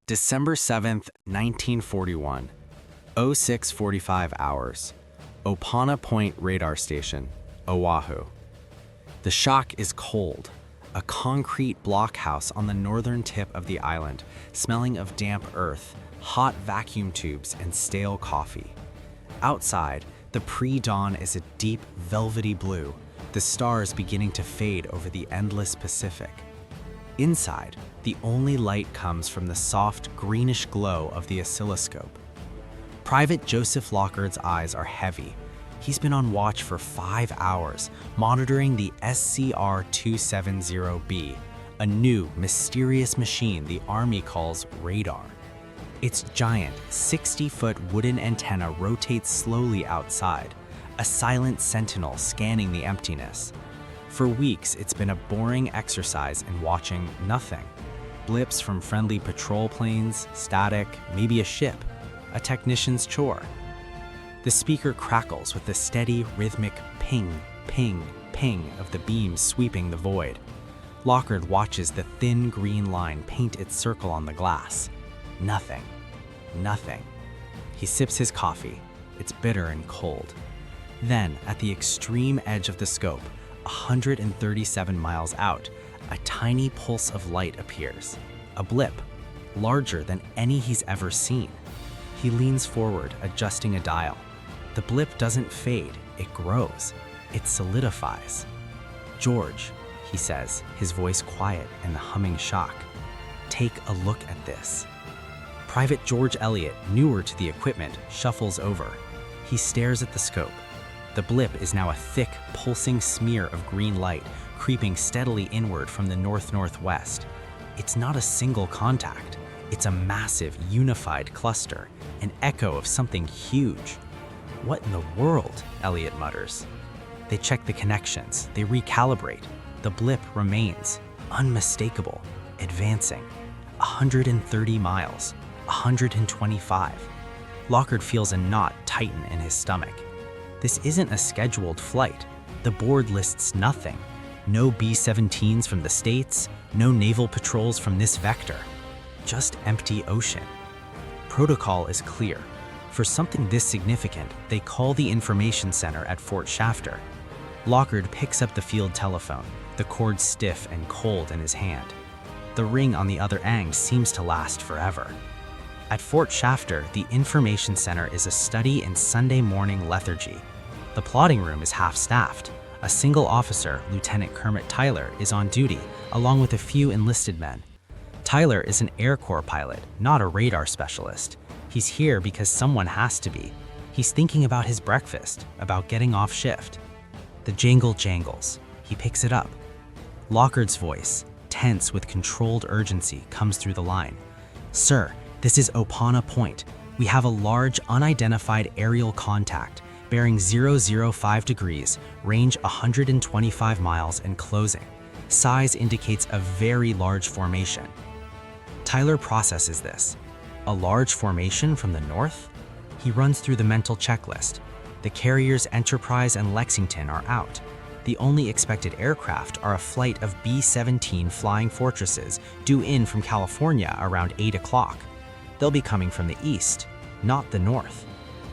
December 7th, 1941, 06:45 hours, Opana Point radar station, Oahu. The shock is cold, a concrete blockhouse on the northern tip of the island, smelling of damp earth, hot vacuum tubes, and stale coffee. Outside, the pre-dawn is a deep, velvety blue, the stars beginning to fade over the endless Pacific. Inside, the only light comes from the soft, greenish glow of the oscilloscope. Private Joseph Lockard's eyes are heavy. He's been on watch for 5 hours, monitoring the SCR-270B, a new, mysterious machine the Army calls radar. Its giant, 60-foot wooden antenna rotates slowly outside, a silent sentinel scanning the emptiness. For weeks, it's been a boring exercise in watching nothing. Blips from friendly patrol planes, static, maybe a ship, a technician's chore. The speaker crackles with the steady, rhythmic ping, ping, ping of the beams sweeping the void. Lockard watches the thin green line paint its circle on the glass. Nothing. Nothing. He sips his coffee. It's bitter and cold. Then, at the extreme edge of the scope, 137 miles out, a tiny pulse of light appears. A blip, larger than any he's ever seen. He leans forward, adjusting a dial. The blip doesn't fade, it grows. It solidifies. "George," he says, his voice quiet in the humming shock. "Take a look at this." Private George Elliott, newer to the equipment, shuffles over. He stares at the scope. The blip is now a thick, pulsing smear of green light, creeping steadily inward from the north-northwest. It's not a single contact. It's a massive, unified cluster, an echo of something huge. "What in the world?" Elliott mutters. They check the connections. They recalibrate. The blip remains, unmistakable, advancing. 130 miles, 125. Lockard feels a knot tighten in his stomach. This isn't a scheduled flight. The board lists nothing. No B-17s from the States, no naval patrols from this vector. Just empty ocean. Protocol is clear. For something this significant, they call the information center at Fort Shafter. Lockard picks up the field telephone, the cord stiff and cold in his hand. The ring on the other end seems to last forever. At Fort Shafter, the information center is a study in Sunday morning lethargy. The plotting room is half-staffed. A single officer, Lieutenant Kermit Tyler, is on duty, along with a few enlisted men. Tyler is an Air Corps pilot, not a radar specialist. He's here because someone has to be. He's thinking about his breakfast, about getting off shift. The jangle jangles. He picks it up. Lockard's voice, tense with controlled urgency, comes through the line. "Sir, this is Opana Point. We have a large, unidentified aerial contact, bearing 005 degrees, range 125 miles and closing. Size indicates a very large formation." Tyler processes this. A large formation from the north? He runs through the mental checklist. The carriers Enterprise and Lexington are out. The only expected aircraft are a flight of B-17 Flying Fortresses due in from California around 8 o'clock. They'll be coming from the east, not the north.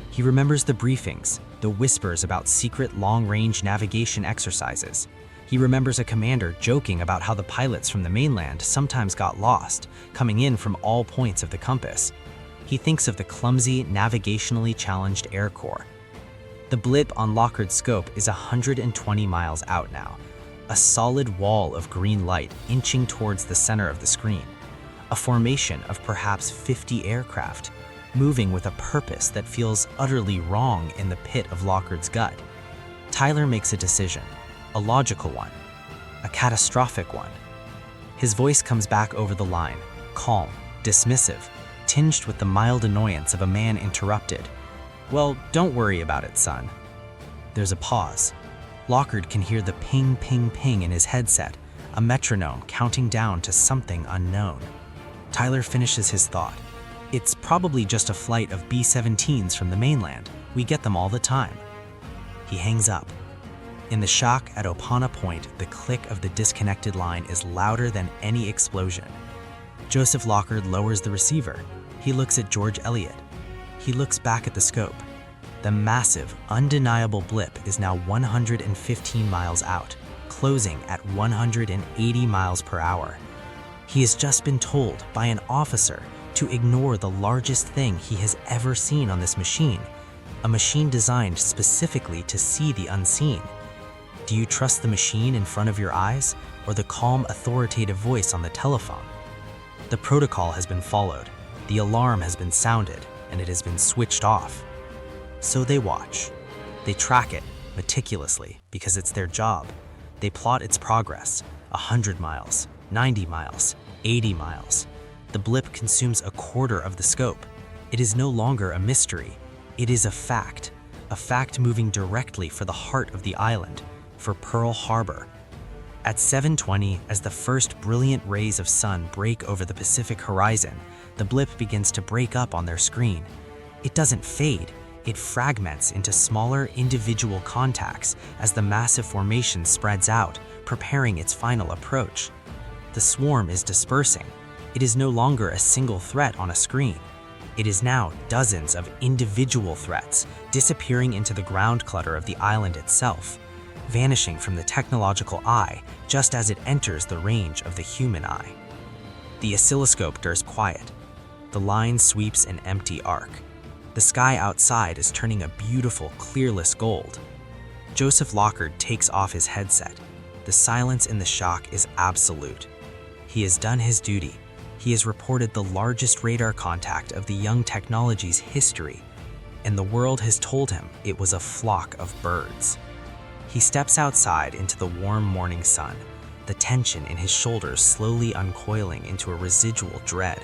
He remembers the briefings, the whispers about secret long-range navigation exercises. He remembers a commander joking about how the pilots from the mainland sometimes got lost, coming in from all points of the compass. He thinks of the clumsy, navigationally challenged Air Corps. The blip on Lockard's scope is 120 miles out now, a solid wall of green light inching towards the center of the screen. A formation of perhaps 50 aircraft, moving with a purpose that feels utterly wrong in the pit of Lockard's gut. Tyler makes a decision, a logical one, a catastrophic one. His voice comes back over the line, calm, dismissive, tinged with the mild annoyance of a man interrupted. "Well, don't worry about it, son." There's a pause. Lockard can hear the ping, ping, ping in his headset, a metronome counting down to something unknown. Tyler finishes his thought. "It's probably just a flight of B-17s from the mainland. We get them all the time." He hangs up. In the shock at Opana Point, the click of the disconnected line is louder than any explosion. Joseph Lockard lowers the receiver. He looks at George Elliot. He looks back at the scope. The massive, undeniable blip is now 115 miles out, closing at 180 miles per hour. He has just been told by an officer to ignore the largest thing he has ever seen on this machine, a machine designed specifically to see the unseen. Do you trust the machine in front of your eyes or the calm, authoritative voice on the telephone? The protocol has been followed, the alarm has been sounded, and it has been switched off. So they watch. They track it meticulously because it's their job. They plot its progress, 100 miles, 90 miles, 80 miles. The blip consumes a quarter of the scope. It is no longer a mystery. It is a fact moving directly for the heart of the island, for Pearl Harbor. At 7:20, as the first brilliant rays of sun break over the Pacific horizon, the blip begins to break up on their screen. It doesn't fade, it fragments into smaller individual contacts as the massive formation spreads out, preparing its final approach. The swarm is dispersing. It is no longer a single threat on a screen. It is now dozens of individual threats disappearing into the ground clutter of the island itself, vanishing from the technological eye just as it enters the range of the human eye. The oscilloscope goes quiet. The line sweeps an empty arc. The sky outside is turning a beautiful, clearless gold. Joseph Lockard takes off his headset. The silence in the shock is absolute. He has done his duty. He has reported the largest radar contact of the young technology's history, and the world has told him it was a flock of birds. He steps outside into the warm morning sun, the tension in his shoulders slowly uncoiling into a residual dread.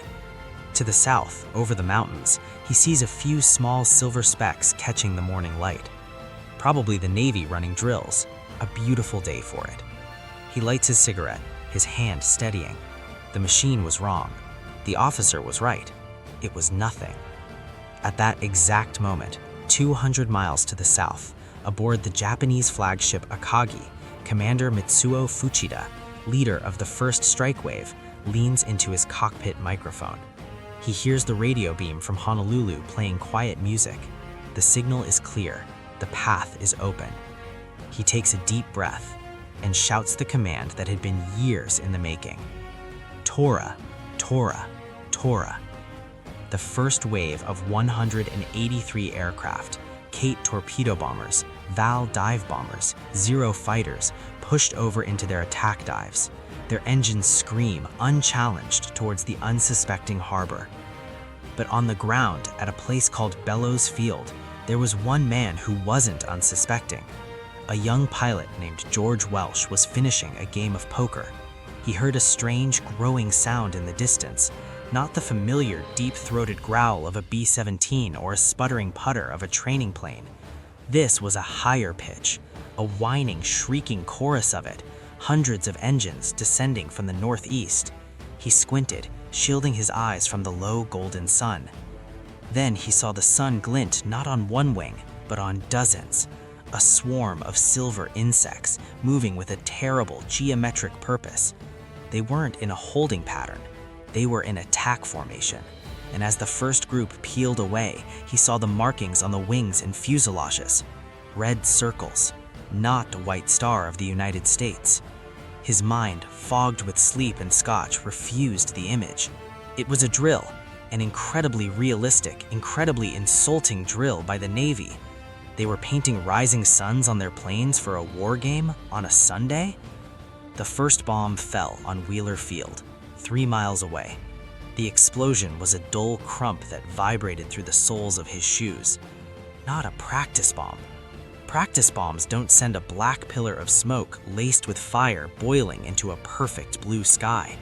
To the south, over the mountains, he sees a few small silver specks catching the morning light. Probably the Navy running drills, a beautiful day for it. He lights his cigarette, his hand steadying. The machine was wrong. The officer was right. It was nothing. At that exact moment, 200 miles to the south, aboard the Japanese flagship Akagi, Commander Mitsuo Fuchida, leader of the first strike wave, leans into his cockpit microphone. He hears the radio beam from Honolulu playing quiet music. The signal is clear. The path is open. He takes a deep breath and shouts the command that had been years in the making. Tora, Tora, Tora. The first wave of 183 aircraft, Kate torpedo bombers, Val dive bombers, Zero fighters, pushed over into their attack dives. Their engines scream unchallenged towards the unsuspecting harbor. But on the ground, at a place called Bellows Field, there was one man who wasn't unsuspecting. A young pilot named George Welch was finishing a game of poker. He heard a strange, growing sound in the distance, not the familiar, deep-throated growl of a B-17 or a sputtering putter of a training plane. This was a higher pitch, a whining, shrieking chorus of it, hundreds of engines descending from the northeast. He squinted, shielding his eyes from the low golden sun. Then he saw the sun glint not on one wing, but on dozens, a swarm of silver insects moving with a terrible geometric purpose. They weren't in a holding pattern. They were in attack formation. And as the first group peeled away, he saw the markings on the wings and fuselages. Red circles, not a white star of the United States. His mind, fogged with sleep and scotch, refused the image. It was a drill, an incredibly realistic, incredibly insulting drill by the Navy. They were painting rising suns on their planes for a war game on a Sunday? The first bomb fell on Wheeler Field, 3 miles away. The explosion was a dull crump that vibrated through the soles of his shoes. Not a practice bomb. Practice bombs don't send a black pillar of smoke laced with fire boiling into a perfect blue sky.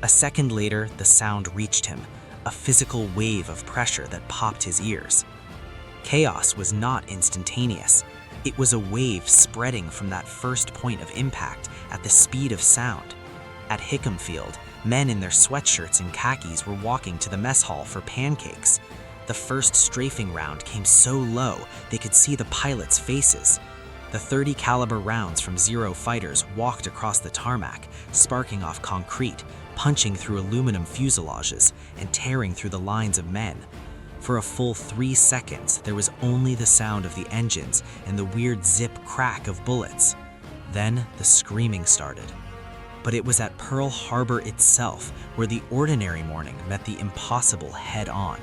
A second later, the sound reached him, a physical wave of pressure that popped his ears. Chaos was not instantaneous. It was a wave spreading from that first point of impact at the speed of sound. At Hickam Field, men in their sweatshirts and khakis were walking to the mess hall for pancakes. The first strafing round came so low they could see the pilots' faces. The .30 caliber rounds from Zero fighters walked across the tarmac, sparking off concrete, punching through aluminum fuselages and tearing through the lines of men. For a full 3 seconds, there was only the sound of the engines and the weird zip crack of bullets. Then the screaming started. But it was at Pearl Harbor itself where the ordinary morning met the impossible head-on.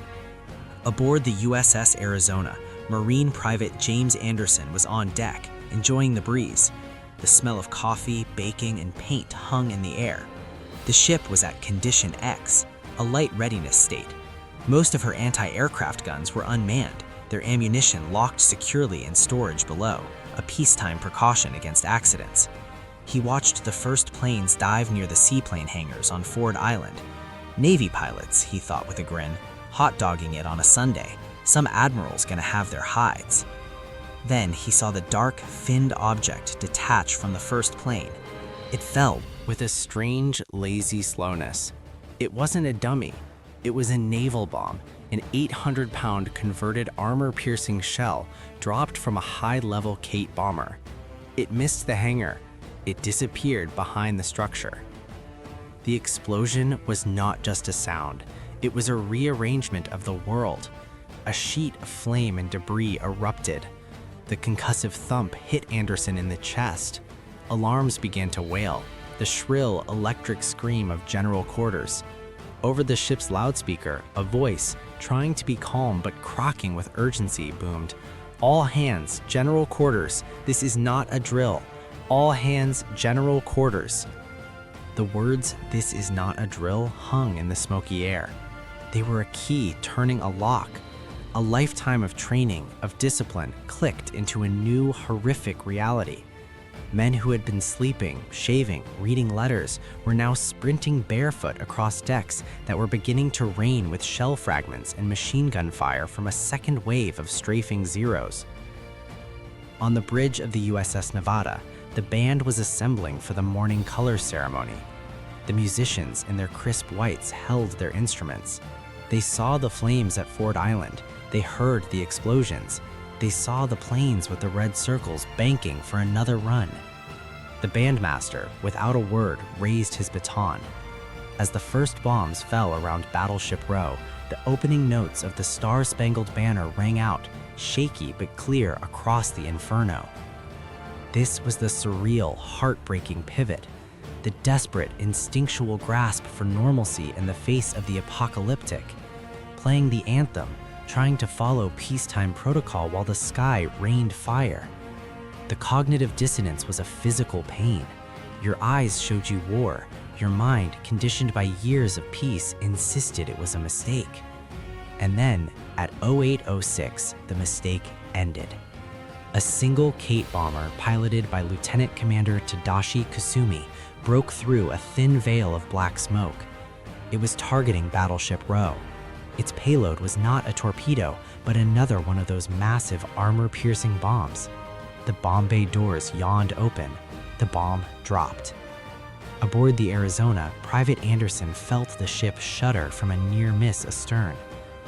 Aboard the USS Arizona, Marine Private James Anderson was on deck, enjoying the breeze. The smell of coffee, baking, and paint hung in the air. The ship was at Condition X, a light readiness state. Most of her anti-aircraft guns were unmanned, their ammunition locked securely in storage below, a peacetime precaution against accidents. He watched the first planes dive near the seaplane hangars on Ford Island. Navy pilots, he thought with a grin, hot-dogging it on a Sunday. Some admiral's gonna have their hides. Then he saw the dark, finned object detach from the first plane. It fell with a strange, lazy slowness. It wasn't a dummy. It was a naval bomb, an 800-pound converted armor-piercing shell dropped from a high-level Kate bomber. It missed the hangar. It disappeared behind the structure. The explosion was not just a sound. It was a rearrangement of the world. A sheet of flame and debris erupted. The concussive thump hit Anderson in the chest. Alarms began to wail, the shrill electric scream of general quarters. Over the ship's loudspeaker, a voice, trying to be calm but crocking with urgency, boomed, "All hands, general quarters. This is not a drill. All hands, general quarters." The words, "This is not a drill," hung in the smoky air. They were a key turning a lock. A lifetime of training, of discipline, clicked into a new, horrific reality. Men who had been sleeping, shaving, reading letters were now sprinting barefoot across decks that were beginning to rain with shell fragments and machine gun fire from a second wave of strafing Zeros. On the bridge of the USS Nevada, the band was assembling for the morning colors ceremony. The musicians in their crisp whites held their instruments. They saw the flames at Ford Island. They heard the explosions. They saw the planes with the red circles banking for another run. The bandmaster, without a word, raised his baton. As the first bombs fell around Battleship Row, the opening notes of the Star-Spangled Banner rang out, shaky but clear across the inferno. This was the surreal, heartbreaking pivot, the desperate, instinctual grasp for normalcy in the face of the apocalyptic. Playing the anthem, trying to follow peacetime protocol while the sky rained fire. The cognitive dissonance was a physical pain. Your eyes showed you war. Your mind, conditioned by years of peace, insisted it was a mistake. And then, at 0806, the mistake ended. A single Kate bomber, piloted by Lieutenant Commander Tadashi Kasumi, broke through a thin veil of black smoke. It was targeting Battleship Row. Its payload was not a torpedo, but another one of those massive armor-piercing bombs. The bomb bay doors yawned open. The bomb dropped. Aboard the Arizona, Private Anderson felt the ship shudder from a near miss astern.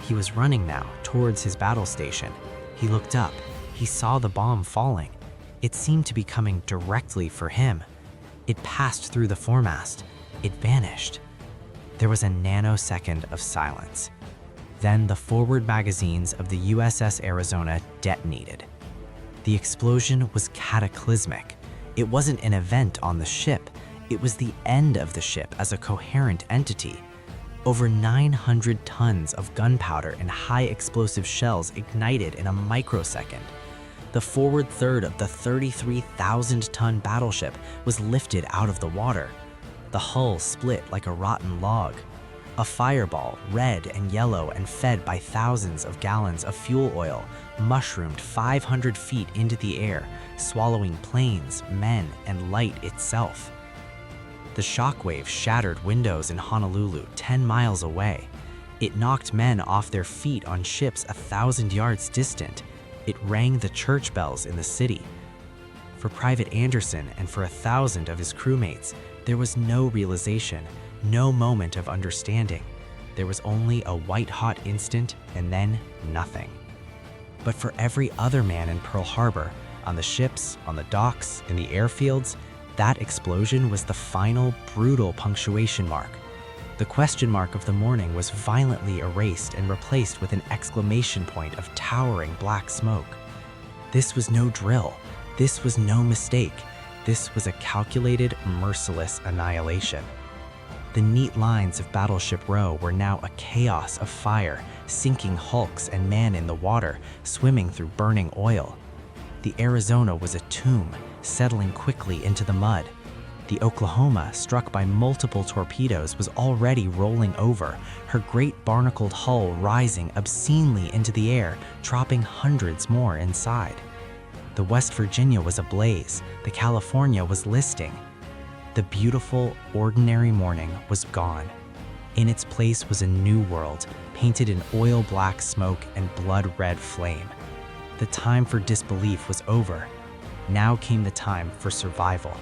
He was running now towards his battle station. He looked up. He saw the bomb falling. It seemed to be coming directly for him. It passed through the foremast. It vanished. There was a nanosecond of silence. Then the forward magazines of the USS Arizona detonated. The explosion was cataclysmic. It wasn't an event on the ship. It was the end of the ship as a coherent entity. Over 900 tons of gunpowder and high explosive shells ignited in a microsecond. The forward third of the 33,000-ton battleship was lifted out of the water. The hull split like a rotten log. A fireball, red and yellow and fed by thousands of gallons of fuel oil, mushroomed 500 feet into the air, swallowing planes, men, and light itself. The shockwave shattered windows in Honolulu 10 miles away. It knocked men off their feet on ships 1,000 yards distant. It rang the church bells in the city. For Private Anderson and for 1,000 of his crewmates, there was no realization, no moment of understanding. There was only a white-hot instant and then nothing. But for every other man in Pearl Harbor, on the ships, on the docks, in the airfields, that explosion was the final, brutal punctuation mark, The question mark of the morning was violently erased and replaced with an exclamation point of towering black smoke. This was no drill. This was no mistake. This was a calculated, merciless annihilation. The neat lines of Battleship Row were now a chaos of fire, sinking hulks and men in the water, swimming through burning oil. The Arizona was a tomb, settling quickly into the mud. The Oklahoma, struck by multiple torpedoes, was already rolling over, her great barnacled hull rising obscenely into the air, dropping hundreds more inside. The West Virginia was ablaze, the California was listing. The beautiful, ordinary morning was gone. In its place was a new world, painted in oil-black smoke and blood-red flame. The time for disbelief was over. Now came the time for survival.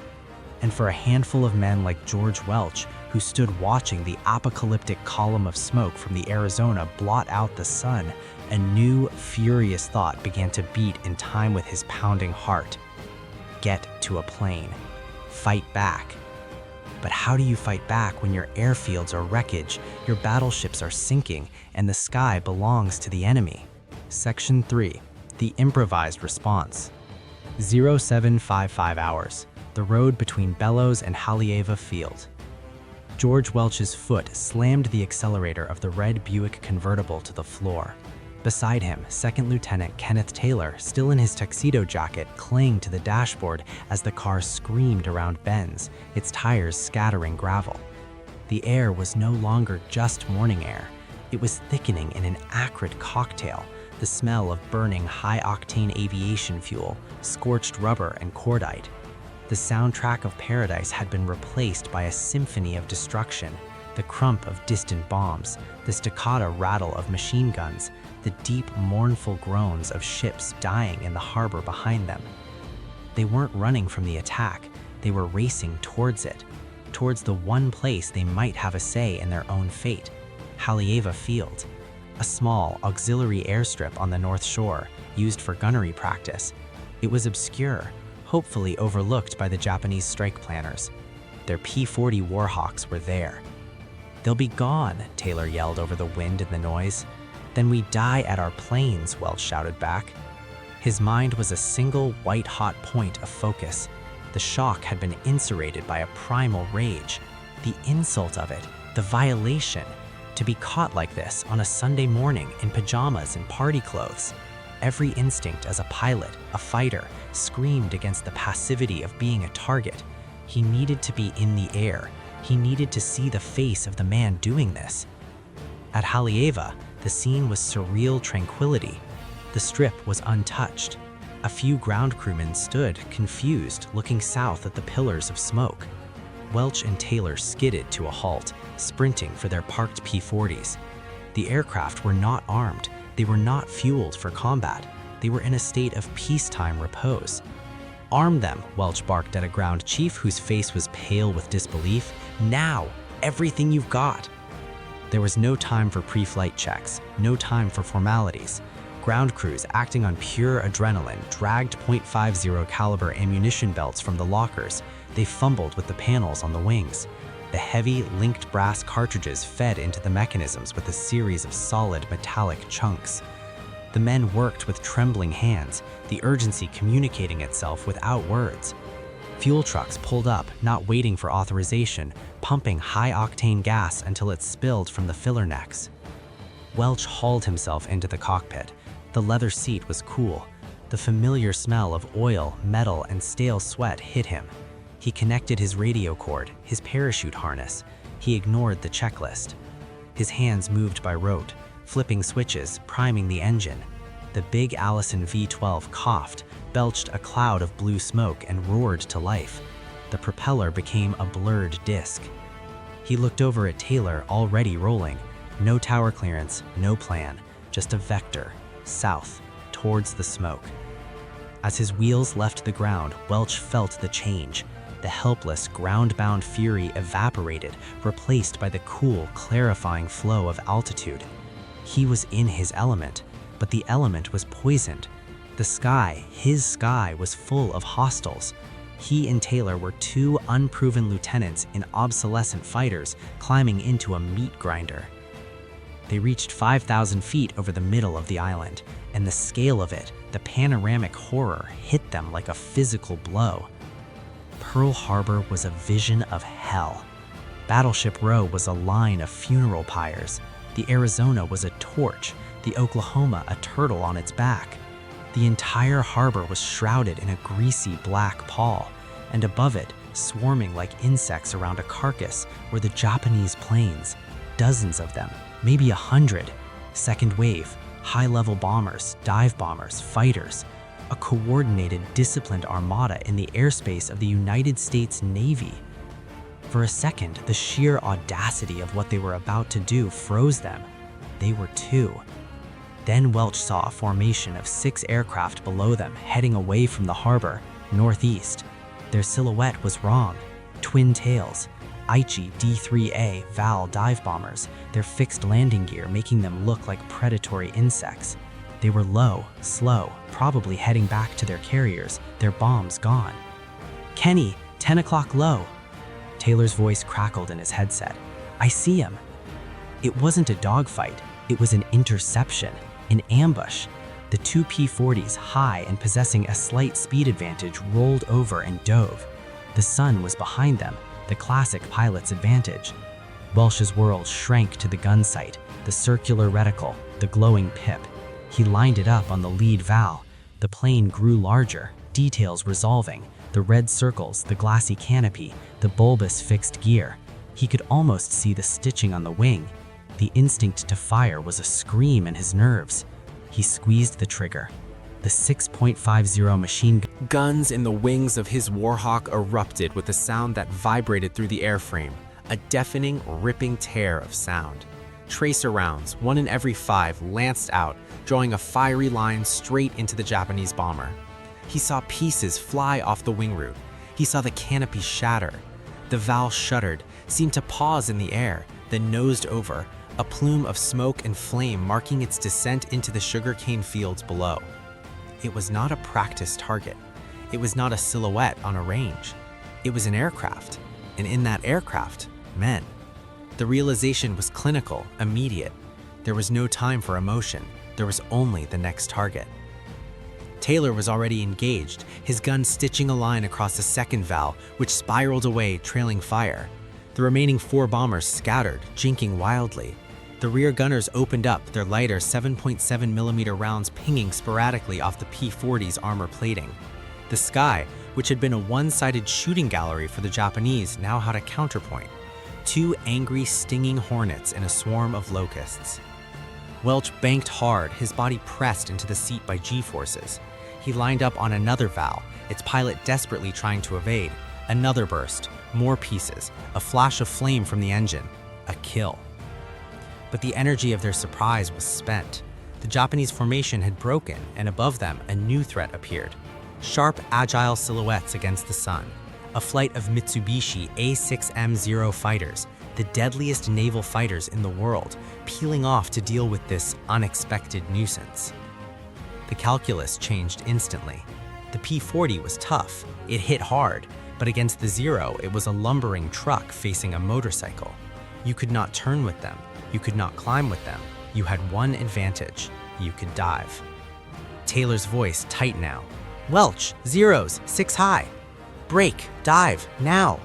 And for a handful of men like George Welch, who stood watching the apocalyptic column of smoke from the Arizona blot out the sun, a new, furious thought began to beat in time with his pounding heart. Get to a plane. Fight back. But how do you fight back when your airfields are wreckage, your battleships are sinking, and the sky belongs to the enemy? Section 3. The improvised response. 0755 hours. The road between Bellows and Haleiwa Field. George Welch's foot slammed the accelerator of the red Buick convertible to the floor. Beside him, Second Lieutenant Kenneth Taylor, still in his tuxedo jacket, clung to the dashboard as the car screamed around bends, its tires scattering gravel. The air was no longer just morning air. It was thickening in an acrid cocktail, the smell of burning high-octane aviation fuel, scorched rubber, and cordite. The soundtrack of paradise had been replaced by a symphony of destruction, the crump of distant bombs, the staccato rattle of machine guns, the deep, mournful groans of ships dying in the harbor behind them. They weren't running from the attack, they were racing towards it, towards the one place they might have a say in their own fate, Haleiwa Field, a small, auxiliary airstrip on the North Shore, used for gunnery practice. It was obscure, hopefully overlooked by the Japanese strike planners. Their P-40 Warhawks were there. "They'll be gone," Taylor yelled over the wind and the noise. "Then we die at our planes," Welch shouted back. His mind was a single white-hot point of focus. The shock had been insurrected by a primal rage. The insult of it, the violation, to be caught like this on a Sunday morning in pajamas and party clothes. Every instinct as a pilot, a fighter, screamed against the passivity of being a target. He needed to be in the air. He needed to see the face of the man doing this. At Haleiwa, the scene was surreal tranquility. The strip was untouched. A few ground crewmen stood, confused, looking south at the pillars of smoke. Welch and Taylor skidded to a halt, sprinting for their parked P-40s. The aircraft were not armed. They were not fueled for combat. They were in a state of peacetime repose. "Arm them," Welch barked at a ground chief whose face was pale with disbelief. "Now! Everything you've got!" There was no time for pre-flight checks, no time for formalities. Ground crews acting on pure adrenaline dragged .50 caliber ammunition belts from the lockers. They fumbled with the panels on the wings. The heavy, linked brass cartridges fed into the mechanisms with a series of solid metallic chunks. The men worked with trembling hands, the urgency communicating itself without words. Fuel trucks pulled up, not waiting for authorization, pumping high-octane gas until it spilled from the filler necks. Welch hauled himself into the cockpit. The leather seat was cool. The familiar smell of oil, metal, and stale sweat hit him. He connected his radio cord, his parachute harness. He ignored the checklist. His hands moved by rote, flipping switches, priming the engine. The big Allison V-12 coughed, belched a cloud of blue smoke, and roared to life. The propeller became a blurred disc. He looked over at Taylor, already rolling. No tower clearance, no plan, just a vector, south, towards the smoke. As his wheels left the ground, Welch felt the change. The helpless, ground-bound fury evaporated, replaced by the cool, clarifying flow of altitude. He was in his element, but the element was poisoned. The sky, his sky, was full of hostiles. He and Taylor were two unproven lieutenants in obsolescent fighters climbing into a meat grinder. They reached 5,000 feet over the middle of the island, and the scale of it, the panoramic horror, hit them like a physical blow. Pearl Harbor was a vision of hell. Battleship Row was a line of funeral pyres. The Arizona was a torch, the Oklahoma a turtle on its back. The entire harbor was shrouded in a greasy black pall, and above it, swarming like insects around a carcass, were the Japanese planes, dozens of them, maybe 100. Second wave, high-level bombers, dive bombers, fighters, a coordinated, disciplined armada in the airspace of the United States Navy. For a second, the sheer audacity of what they were about to do froze them. They were two. Then Welch saw a formation of 6 aircraft below them heading away from the harbor, northeast. Their silhouette was wrong. Twin tails, Aichi D-3A Val dive bombers, their fixed landing gear making them look like predatory insects. They were low, slow, probably heading back to their carriers, their bombs gone. "Kenny, 10 o'clock low." Taylor's voice crackled in his headset. "I see him." It wasn't a dogfight, it was an interception, an ambush. The two P-40s, high and possessing a slight speed advantage, rolled over and dove. The sun was behind them, the classic pilot's advantage. Welch's world shrank to the gun sight, the circular reticle, the glowing pip. He lined it up on the lead valve. The plane grew larger, details resolving, the red circles, the glassy canopy, the bulbous fixed gear. He could almost see the stitching on the wing. The instinct to fire was a scream in his nerves. He squeezed the trigger. The 6.50 machine Guns in the wings of his Warhawk erupted with a sound that vibrated through the airframe, a deafening, ripping tear of sound. Tracer rounds, 1 in every 5, lanced out, drawing a fiery line straight into the Japanese bomber. He saw pieces fly off the wing root. He saw the canopy shatter. The valve shuddered, seemed to pause in the air, then nosed over, a plume of smoke and flame marking its descent into the sugarcane fields below. It was not a practice target. It was not a silhouette on a range. It was an aircraft, and in that aircraft, men. The realization was clinical, immediate. There was no time for emotion. There was only the next target. Taylor was already engaged, his gun stitching a line across the second valve, which spiraled away, trailing fire. The remaining 4 bombers scattered, jinking wildly. The rear gunners opened up, their lighter 7.7mm rounds pinging sporadically off the P-40's armor plating. The sky, which had been a one-sided shooting gallery for the Japanese, now had a counterpoint. 2 angry, stinging hornets in a swarm of locusts. Welch banked hard, his body pressed into the seat by G-forces. He lined up on another valve, its pilot desperately trying to evade. Another burst, more pieces, a flash of flame from the engine, a kill. But the energy of their surprise was spent. The Japanese formation had broken, and above them, a new threat appeared. Sharp, agile silhouettes against the sun. A flight of Mitsubishi A6M0 fighters, the deadliest naval fighters in the world, peeling off to deal with this unexpected nuisance. The calculus changed instantly. The P-40 was tough, it hit hard, but against the Zero, it was a lumbering truck facing a motorcycle. You could not turn with them, you could not climb with them. You had one advantage, you could dive. Taylor's voice tight now. "Welch, Zeros, 6 high. Brake, dive, now."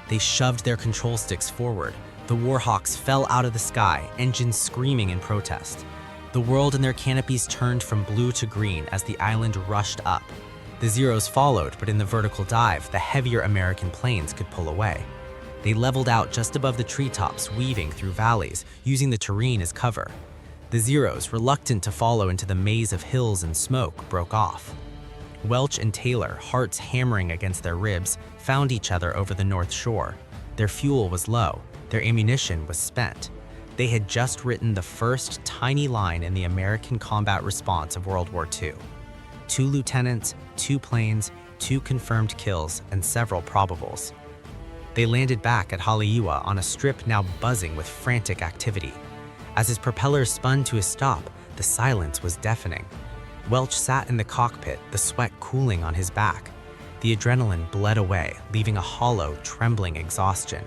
They shoved their control sticks forward. The Warhawks fell out of the sky, engines screaming in protest. The world and their canopies turned from blue to green as the island rushed up. The Zeros followed, but in the vertical dive, the heavier American planes could pull away. They leveled out just above the treetops, weaving through valleys, using the terrain as cover. The Zeros, reluctant to follow into the maze of hills and smoke, broke off. Welch and Taylor, hearts hammering against their ribs, found each other over the north shore. Their fuel was low, their ammunition was spent. They had just written the first tiny line in the American combat response of World War II. 2 lieutenants, 2 planes, 2 confirmed kills, and several probables. They landed back at Haleiwa on a strip now buzzing with frantic activity. As his propellers spun to a stop, the silence was deafening. Welch sat in the cockpit, the sweat cooling on his back. The adrenaline bled away, leaving a hollow, trembling exhaustion.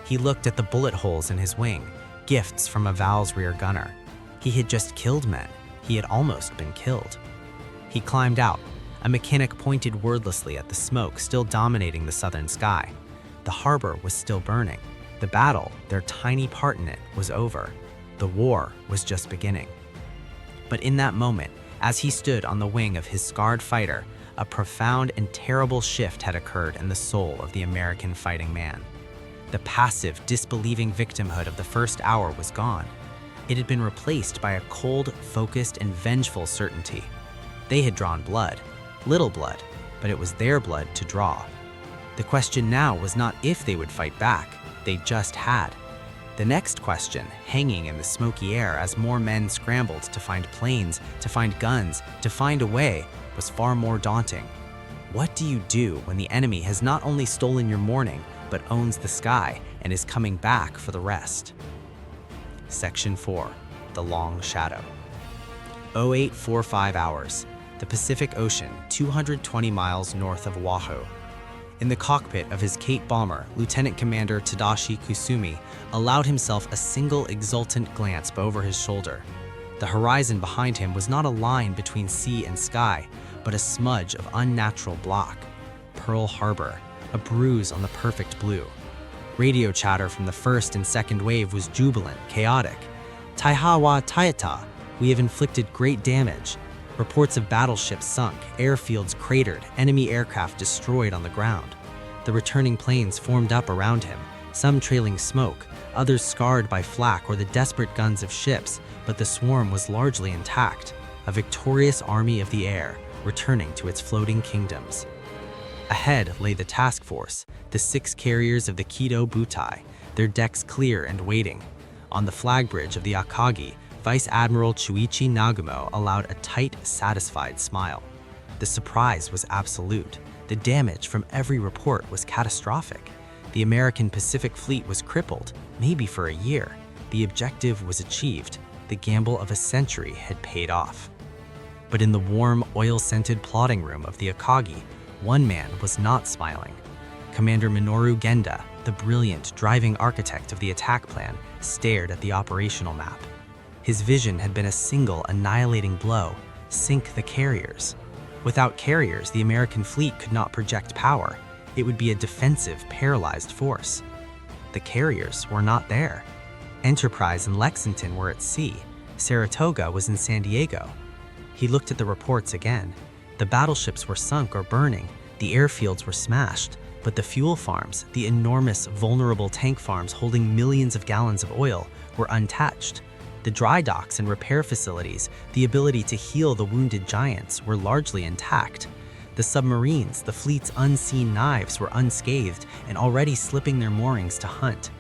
He looked at the bullet holes in his wing, gifts from a Val's rear gunner. He had just killed men. He had almost been killed. He climbed out. A mechanic pointed wordlessly at the smoke still dominating the southern sky. The harbor was still burning. The battle, their tiny part in it, was over. The war was just beginning. But in that moment, as he stood on the wing of his scarred fighter, a profound and terrible shift had occurred in the soul of the American fighting man. The passive, disbelieving victimhood of the first hour was gone. It had been replaced by a cold, focused, and vengeful certainty. They had drawn blood, little blood, but it was their blood to draw. The question now was not if they would fight back, they just had. The next question, hanging in the smoky air as more men scrambled to find planes, to find guns, to find a way, was far more daunting. What do you do when the enemy has not only stolen your morning, but owns the sky and is coming back for the rest? Section 4, The Long Shadow. 0845 hours, the Pacific Ocean, 220 miles north of Oahu. In the cockpit of his Kate bomber, Lieutenant Commander Tadashi Kusumi allowed himself a single exultant glance over his shoulder. The horizon behind him was not a line between sea and sky, but a smudge of unnatural black. Pearl Harbor, a bruise on the perfect blue. Radio chatter from the first and second wave was jubilant, chaotic. Taihawa Taita, we have inflicted great damage. Reports of battleships sunk, airfields cratered, enemy aircraft destroyed on the ground. The returning planes formed up around him, some trailing smoke, others scarred by flak or the desperate guns of ships, but the swarm was largely intact, a victorious army of the air, returning to its floating kingdoms. Ahead lay the task force, the 6 carriers of the Kido Butai, their decks clear and waiting. On the flag bridge of the Akagi, Vice Admiral Chuichi Nagumo allowed a tight, satisfied smile. The surprise was absolute. The damage from every report was catastrophic. The American Pacific Fleet was crippled, maybe for a year. The objective was achieved. The gamble of a century had paid off. But in the warm, oil-scented plotting room of the Akagi, one man was not smiling. Commander Minoru Genda, the brilliant, driving architect of the attack plan, stared at the operational map. His vision had been a single, annihilating blow: sink the carriers. Without carriers, the American fleet could not project power. It would be a defensive, paralyzed force. The carriers were not there. Enterprise and Lexington were at sea. Saratoga was in San Diego. He looked at the reports again. The battleships were sunk or burning. The airfields were smashed. But the fuel farms, the enormous, vulnerable tank farms holding millions of gallons of oil, were untouched. The dry docks and repair facilities, the ability to heal the wounded giants, were largely intact. The submarines, the fleet's unseen knives, were unscathed and already slipping their moorings to hunt.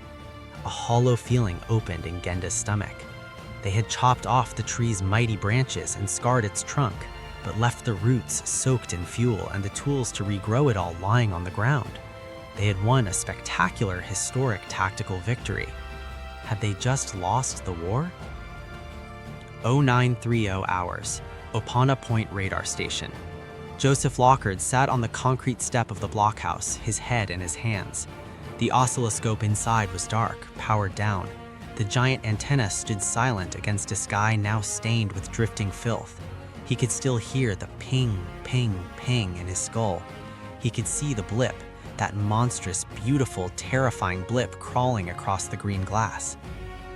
A hollow feeling opened in Genda's stomach. They had chopped off the tree's mighty branches and scarred its trunk, but left the roots soaked in fuel and the tools to regrow it all lying on the ground. They had won a spectacular, historic tactical victory. Had they just lost the war? 0930 hours, Opana Point radar station. Joseph Lockard sat on the concrete step of the blockhouse, his head in his hands. The oscilloscope inside was dark, powered down. The giant antenna stood silent against a sky now stained with drifting filth. He could still hear the ping, ping, ping in his skull. He could see the blip, that monstrous, beautiful, terrifying blip crawling across the green glass.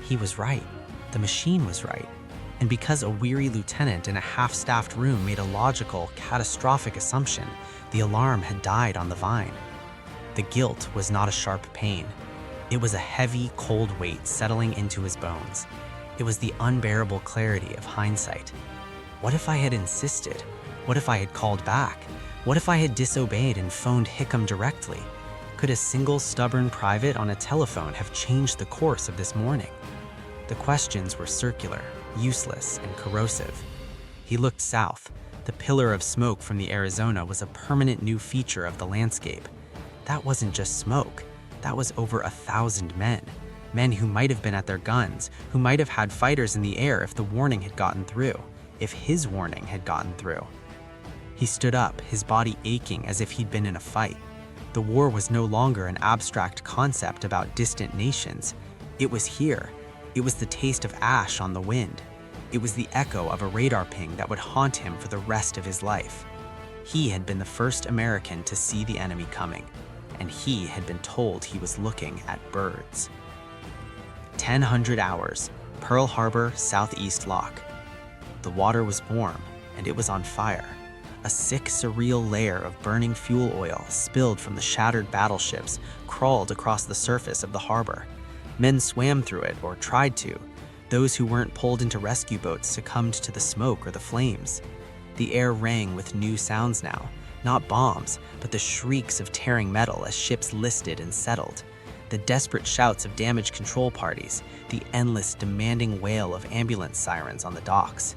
He was right. The machine was right. And because a weary lieutenant in a half-staffed room made a logical, catastrophic assumption, the alarm had died on the vine. The guilt was not a sharp pain. It was a heavy, cold weight settling into his bones. It was the unbearable clarity of hindsight. What if I had insisted? What if I had called back? What if I had disobeyed and phoned Hickam directly? Could a single stubborn private on a telephone have changed the course of this morning? The questions were circular, useless, and corrosive. He looked south. The pillar of smoke from the Arizona was a permanent new feature of the landscape. That wasn't just smoke. That was over 1,000 men. Men who might have been at their guns, who might have had fighters in the air if the warning had gotten through, if his warning had gotten through. He stood up, his body aching as if he'd been in a fight. The war was no longer an abstract concept about distant nations. It was here. It was the taste of ash on the wind. It was the echo of a radar ping that would haunt him for the rest of his life. He had been the first American to see the enemy coming, and he had been told he was looking at birds. 1000 hours, Pearl Harbor, Southeast Lock. The water was warm, and it was on fire. A sick, surreal layer of burning fuel oil spilled from the shattered battleships crawled across the surface of the harbor. Men swam through it, or tried to. Those who weren't pulled into rescue boats succumbed to the smoke or the flames. The air rang with new sounds now, not bombs, but the shrieks of tearing metal as ships listed and settled. The desperate shouts of damage control parties, the endless demanding wail of ambulance sirens on the docks.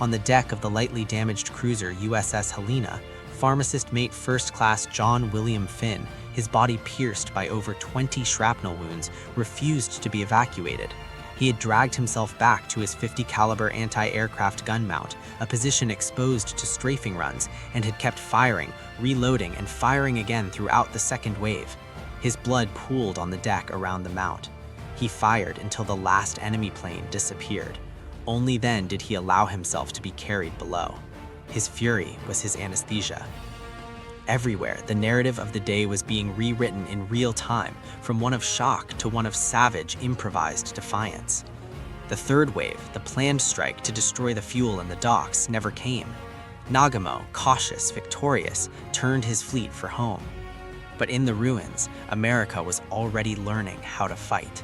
On the deck of the lightly damaged cruiser USS Helena, pharmacist mate First Class John William Finn, his body pierced by over 20 shrapnel wounds, refused to be evacuated. He had dragged himself back to his .50 caliber anti-aircraft gun mount, a position exposed to strafing runs, and had kept firing, reloading, and firing again throughout the second wave. His blood pooled on the deck around the mount. He fired until the last enemy plane disappeared. Only then did he allow himself to be carried below. His fury was his anesthesia. Everywhere, the narrative of the day was being rewritten in real time, from one of shock to one of savage, improvised defiance. The third wave, the planned strike to destroy the fuel in the docks, never came. Nagamo, cautious, victorious, turned his fleet for home. But in the ruins, America was already learning how to fight.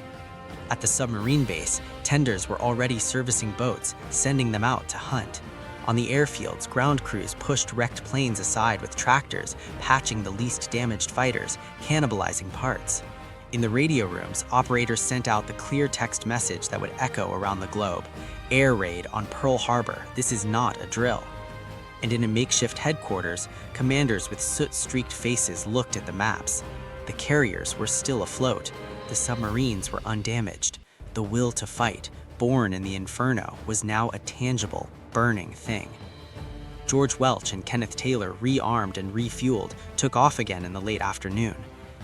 At the submarine base, tenders were already servicing boats, sending them out to hunt. On the airfields, ground crews pushed wrecked planes aside with tractors, patching the least damaged fighters, cannibalizing parts. In the radio rooms, operators sent out the clear text message that would echo around the globe. Air raid on Pearl Harbor, this is not a drill. And in a makeshift headquarters, commanders with soot-streaked faces looked at the maps. The carriers were still afloat. The submarines were undamaged. The will to fight, born in the inferno, was now a tangible, burning thing. George Welch and Kenneth Taylor, rearmed and refueled, took off again in the late afternoon.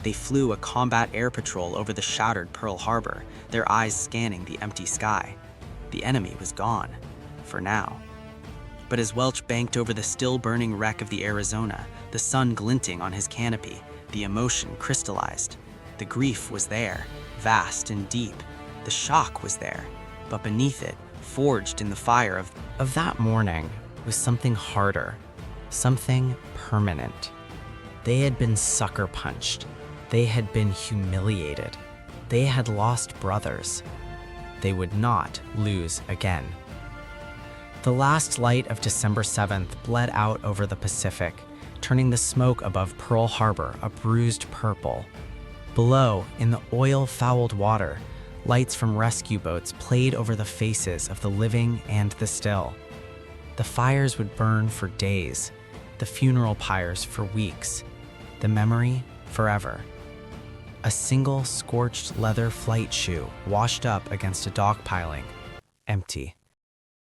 They flew a combat air patrol over the shattered Pearl Harbor, their eyes scanning the empty sky. The enemy was gone, for now. But as Welch banked over the still-burning wreck of the Arizona, the sun glinting on his canopy, the emotion crystallized. The grief was there, vast and deep. The shock was there, but beneath it, forged in the fire of that morning, was something harder, something permanent. They had been sucker punched. They had been humiliated. They had lost brothers. They would not lose again. The last light of December 7th bled out over the Pacific, turning the smoke above Pearl Harbor a bruised purple. Below, in the oil-fouled water, lights from rescue boats played over the faces of the living and the still. The fires would burn for days, the funeral pyres for weeks, the memory forever. A single scorched leather flight shoe washed up against a dock piling, empty.